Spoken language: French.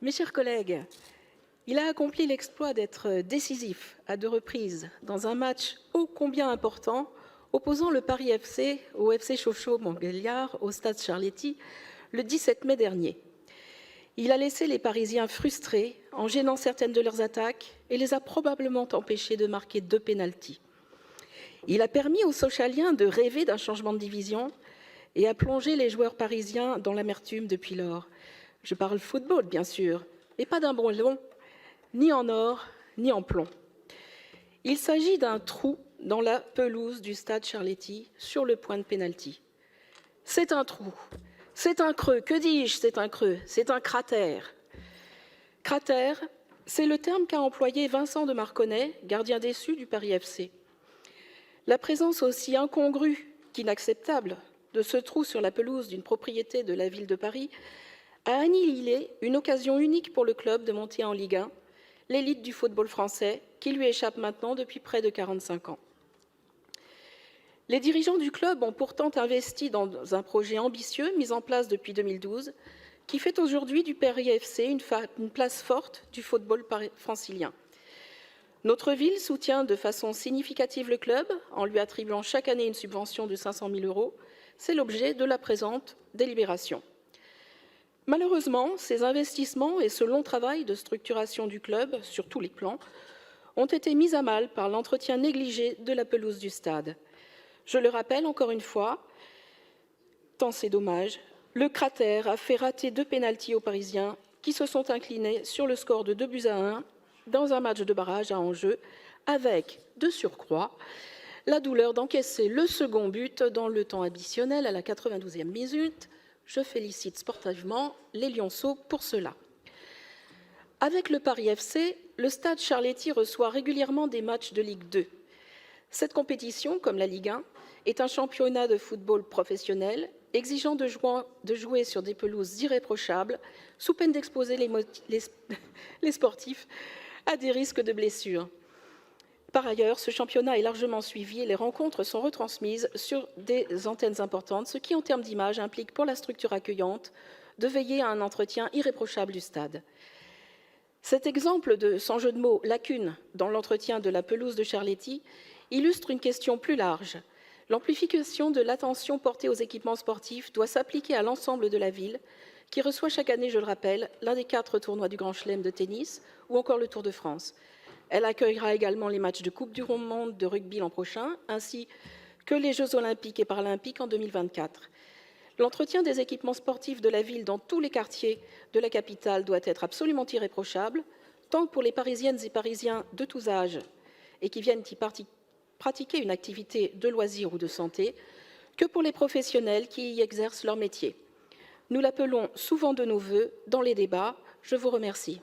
Mes chers collègues, il a accompli l'exploit d'être décisif à 2 reprises dans un match ô combien important opposant le Paris FC au FC Sochaux-Montbéliard au stade Charletti le 17 mai dernier. Il a laissé les Parisiens frustrés en gênant certaines de leurs attaques et les a probablement empêchés de marquer 2 pénaltys. Il a permis aux Sochaliens de rêver d'un changement de division et a plongé les joueurs parisiens dans l'amertume depuis lors. Je parle football, bien sûr, et pas d'un ballon, ni en or, ni en plomb. Il s'agit d'un trou dans la pelouse du stade Charletti sur le point de pénalty. C'est un trou, c'est un creux, que dis-je, c'est un creux, c'est un cratère. Cratère, c'est le terme qu'a employé Vincent de Marconnet, gardien déçu du Paris FC. La présence aussi incongrue qu'inacceptable de ce trou sur la pelouse d'une propriété de la ville de Paris a annihilé une occasion unique pour le club de monter en Ligue 1, l'élite du football français, qui lui échappe maintenant depuis près de 45 ans. Les dirigeants du club ont pourtant investi dans un projet ambitieux mis en place depuis 2012, qui fait aujourd'hui du Paris FC une place forte du football francilien. Notre ville soutient de façon significative le club en lui attribuant chaque année une subvention de 500 000 €. C'est l'objet de la présente délibération. Malheureusement, ces investissements et ce long travail de structuration du club sur tous les plans ont été mis à mal par l'entretien négligé de la pelouse du stade. Je le rappelle encore une fois, tant c'est dommage, le cratère a fait rater 2 pénaltys aux Parisiens qui se sont inclinés sur le score de 2-1 dans un match de barrage à enjeu, avec, de surcroît, la douleur d'encaisser le second but dans le temps additionnel à la 92e minute. Je félicite sportivement les Lionceaux pour cela. Avec le Paris FC, le stade Charletti reçoit régulièrement des matchs de Ligue 2. Cette compétition, comme la Ligue 1, est un championnat de football professionnel exigeant de jouer sur des pelouses irréprochables, sous peine d'exposer les sportifs à des risques de blessures. Par ailleurs, ce championnat est largement suivi et les rencontres sont retransmises sur des antennes importantes, ce qui, en termes d'image, implique pour la structure accueillante de veiller à un entretien irréprochable du stade. Cet exemple de, sans jeu de mots, lacune dans l'entretien de la pelouse de Charletti illustre une question plus large. L'amplification de l'attention portée aux équipements sportifs doit s'appliquer à l'ensemble de la ville, qui reçoit chaque année, je le rappelle, l'un des 4 tournois du Grand Chelem de tennis ou encore le Tour de France. Elle accueillera également les matchs de Coupe du Monde de rugby l'an prochain, ainsi que les Jeux olympiques et paralympiques en 2024. L'entretien des équipements sportifs de la ville dans tous les quartiers de la capitale doit être absolument irréprochable, tant pour les Parisiennes et Parisiens de tous âges et qui viennent y pratiquer une activité de loisir ou de santé, que pour les professionnels qui y exercent leur métier. Nous l'appelons souvent de nos vœux dans les débats. Je vous remercie.